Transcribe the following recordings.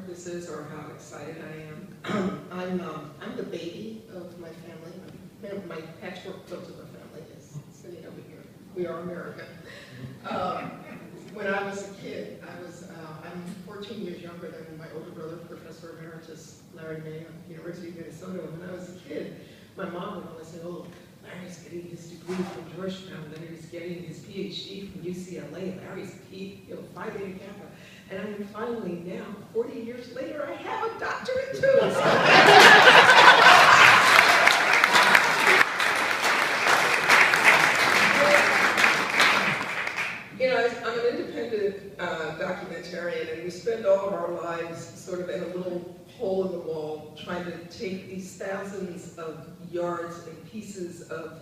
this is or how excited I am. I'm the baby of my family. My patchwork quilt of a family is sitting over here. We are American. When I was a kid, I'm 14 years younger than my older brother, Professor Emeritus Larry May of the University of Minnesota. When I was a kid, my mom would always say, "Oh, Larry's getting his degree from Georgetown, then he's getting his PhD from UCLA. Larry's Phi Beta Kappa." And I'm finally now, 40 years later, I have a doctorate too. I'm an independent documentarian, and we spend all of our lives sort of in a little hole in the wall trying to take these thousands of yards and pieces of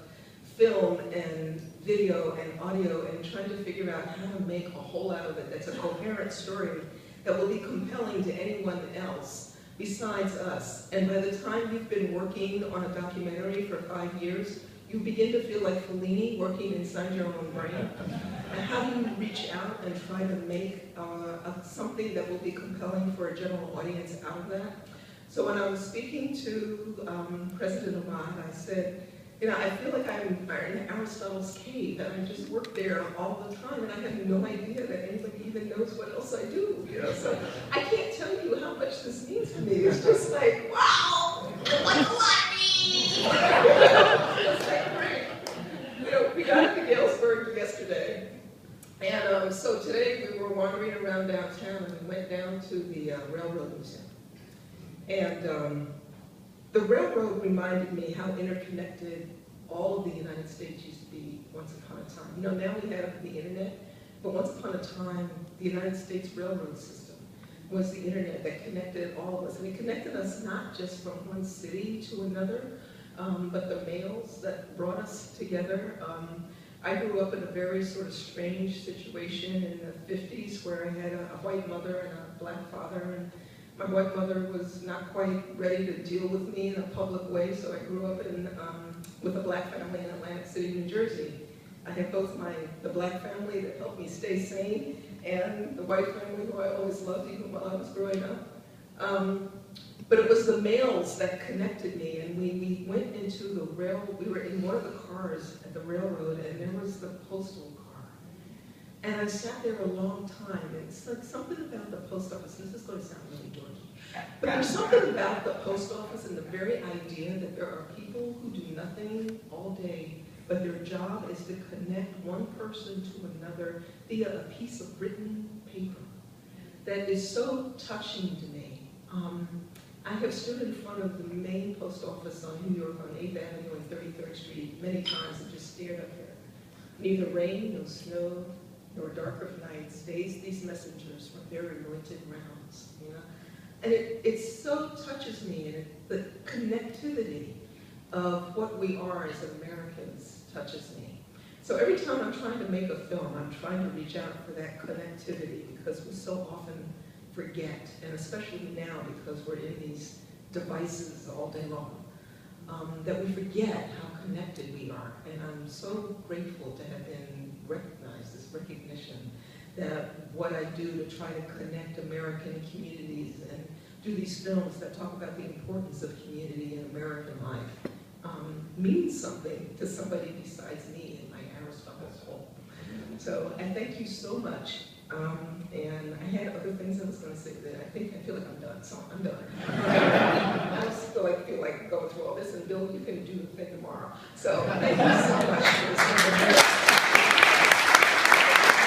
film and video and audio and trying to figure out how to make a whole out of it that's a coherent story that will be compelling to anyone else besides us. And by the time you've been working on a documentary for 5 years, you begin to feel like Fellini working inside your own brain. And how do you reach out and try to make something that will be compelling for a general audience out of that? So when I was speaking to President Obama, I said, I feel like I'm in Aristotle's cave, and I just work there all the time, and I have no idea that anybody even knows what else I do. So I can't tell you how much this means to me. It's just like, wow, what do I mean? It's like, great. We got to Galesburg yesterday, and so today we were wandering around downtown, and we went down to the Railroad Museum, and the railroad reminded me how interconnected all of the United States used to be once upon a time. Now we have the internet, but once upon a time, the United States railroad system was the internet that connected all of us. And it connected us not just from one city to another, but the mails that brought us together. I grew up in a very sort of strange situation in the 50s where I had a white mother and a black father, and my white mother was not quite ready to deal with me in a public way, so I grew up with a black family in Atlantic City, New Jersey. I have both the black family that helped me stay sane and the white family who I always loved even while I was growing up. But it was the mails that connected me, and we went into the we were in one of the cars at the railroad, and there was the postal car. And I sat there a long time, and it's like something about the post office, this is going to sound really dorky, but there's something about the post office and the very idea that there are people who do nothing all day, but their job is to connect one person to another via a piece of written paper. That is so touching to me. I have stood in front of the main post office on New York on 8th Avenue and 33rd Street many times and just stared up there. Neither rain, no snow, nor darker nights days these messengers from their anointed rounds. And it so touches me, and the connectivity of what we are as Americans touches me. So every time I'm trying to make a film, I'm trying to reach out for that connectivity, because we so often forget, and especially now because we're in these devices all day long, that we forget how connected we are. And I'm so grateful to have been recognized, this recognition that what I do to try to connect American communities and do these films that talk about the importance of community in American life means something to somebody besides me in my Aristotle hole. So I thank you so much. And I had other things I was going to say, but I feel like I'm done, so I'm done. I still feel like going through all this, and Bill, you can do the thing tomorrow. So thank you so much for this.